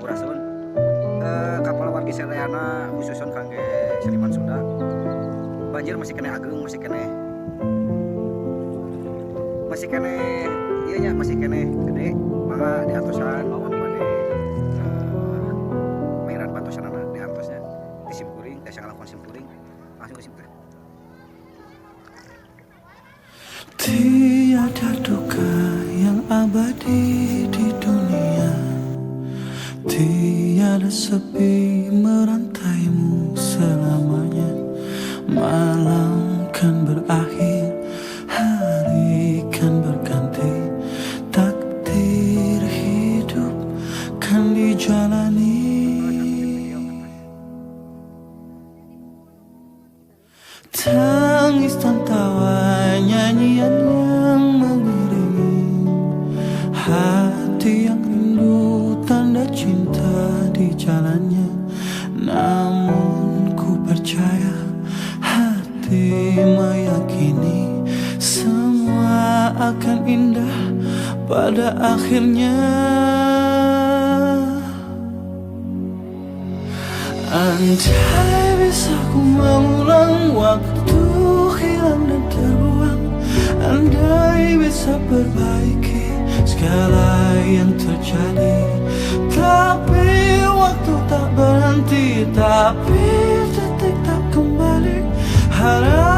Sampurasun kapal wargi Selayana khususun kangge Seliman Sunda banjir masih kene ageng masih kene iya nya masih kene gede maka di atosan pada mainan batosan anak di antosnya di simkuring desa ngalakuan simkuring langsung ke simkuring. Tiada duka yang abadi di dunia, tiada sepi merantaimu selamanya. Malam kan berakhir, hari kan berganti, takdir hidup kan dijalani. Tangis dan tawa, nyanyian yang mengiringi hati yang rindu, tanda cinta di jalannya. Namun ku percaya, hati meyakini semua akan indah pada akhirnya. Andai bisa ku mengulang waktu hilang dan terbuang, andai bisa perbaiki segala yang terjadi, tapi waktu tak berhenti, tapi detik tak kembali. Harap